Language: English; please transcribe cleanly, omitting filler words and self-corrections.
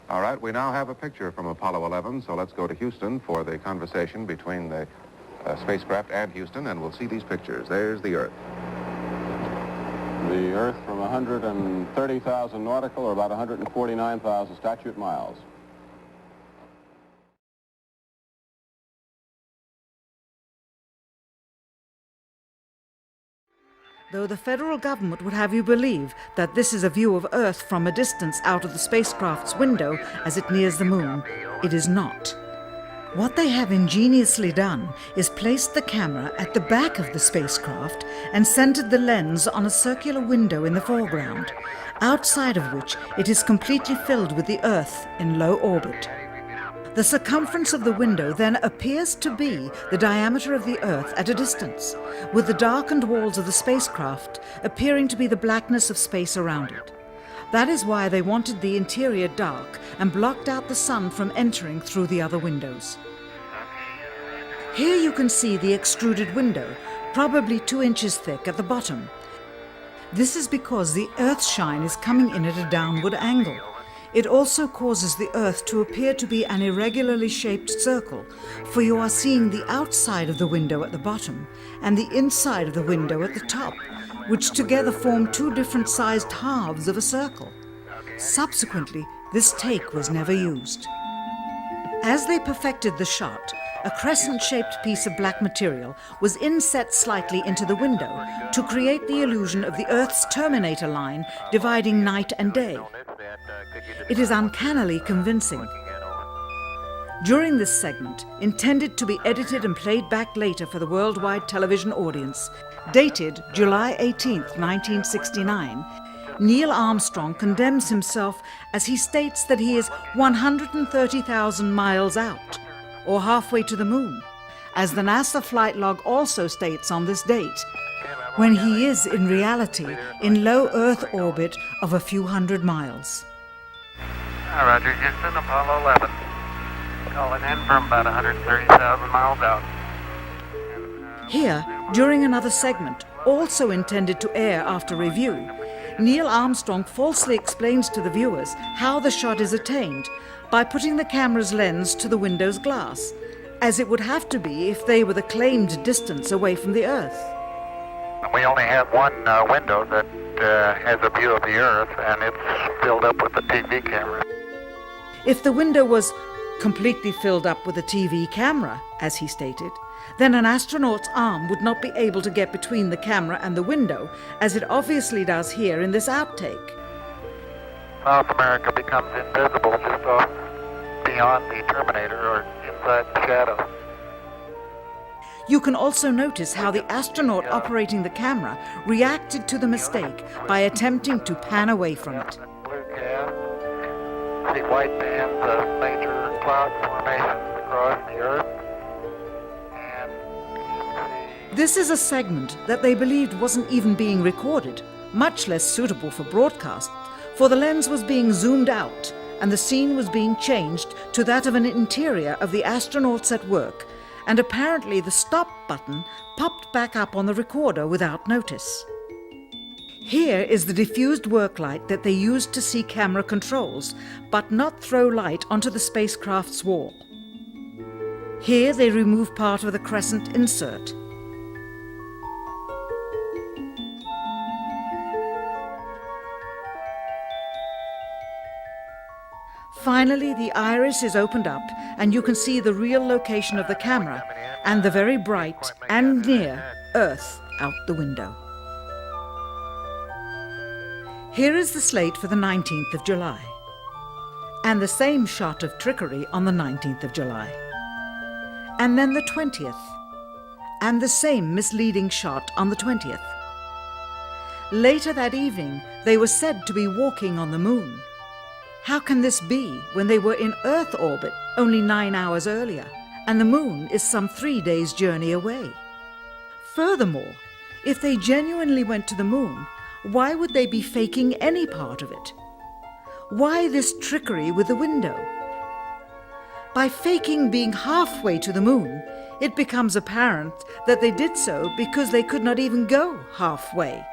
All right, we now have a picture from Apollo 11, so let's go to Houston for the conversation between the spacecraft and Houston, and we'll see these pictures. There's the Earth. The Earth from 130,000 nautical, or about 149,000 statute miles. Though the federal government would have you believe that this is a view of Earth from a distance out of the spacecraft's window as it nears the moon, it is not. What they have ingeniously done is placed the camera at the back of the spacecraft and centered the lens on a circular window in the foreground, outside of which it is completely filled with the Earth in low orbit. The circumference of the window then appears to be the diameter of the Earth at a distance, with the darkened walls of the spacecraft appearing to be the blackness of space around it. That is why they wanted the interior dark and blocked out the sun from entering through the other windows. Here you can see the extruded window, probably 2 inches thick at the bottom. This is because the Earth's shine is coming in at a downward angle. It also causes the Earth to appear to be an irregularly shaped circle, for you are seeing the outside of the window at the bottom and the inside of the window at the top, which together form 2 different sized halves of a circle. Subsequently, this take was never used. As they perfected the shot, a crescent-shaped piece of black material was inset slightly into the window to create the illusion of the Earth's terminator line dividing night and day. It is uncannily convincing. During this segment, intended to be edited and played back later for the worldwide television audience, dated July 18, 1969, Neil Armstrong condemns himself as he states that he is 130,000 miles out, or halfway to the moon, as the NASA flight log also states on this date, when he is in reality in low Earth orbit of a few hundred miles. Roger, Houston, Apollo 11. Calling in from about 130,000 miles out. Here, during another segment, also intended to air after review, Neil Armstrong falsely explains to the viewers how the shot is attained by putting the camera's lens to the window's glass, as it would have to be if they were the claimed distance away from the Earth. We only have one window that has a view of the Earth, and it's filled up with the TV camera. If the window was completely filled up with a TV camera, as he stated, then an astronaut's arm would not be able to get between the camera and the window, as it obviously does here in this outtake. South America becomes invisible just off beyond the Terminator or inside the shadow. You can also notice how the astronaut operating the camera reacted to the mistake by attempting to pan away from it. Blue cast. See white bands of major cloud formations across the Earth. And you see... This is a segment that they believed wasn't even being recorded, much less suitable for broadcast, for the lens was being zoomed out and the scene was being changed to that of an interior of the astronauts at work, and apparently the stop button popped back up on the recorder without notice. Here is the diffused work light that they used to see camera controls, but not throw light onto the spacecraft's wall. Here they remove part of the crescent insert. Finally, the iris is opened up and you can see the real location of the camera and the very bright and near Earth out the window. Here is the slate for the 19th of July, and the same shot of trickery on the 19th of July, and then the 20th, and the same misleading shot on the 20th. Later that evening, they were said to be walking on the moon. How can this be when they were in Earth orbit only 9 hours earlier, and the moon is some 3 days' journey away? Furthermore, if they genuinely went to the moon, why would they be faking any part of it? Why this trickery with the window? By faking being halfway to the moon, it becomes apparent that they did so because they could not even go halfway.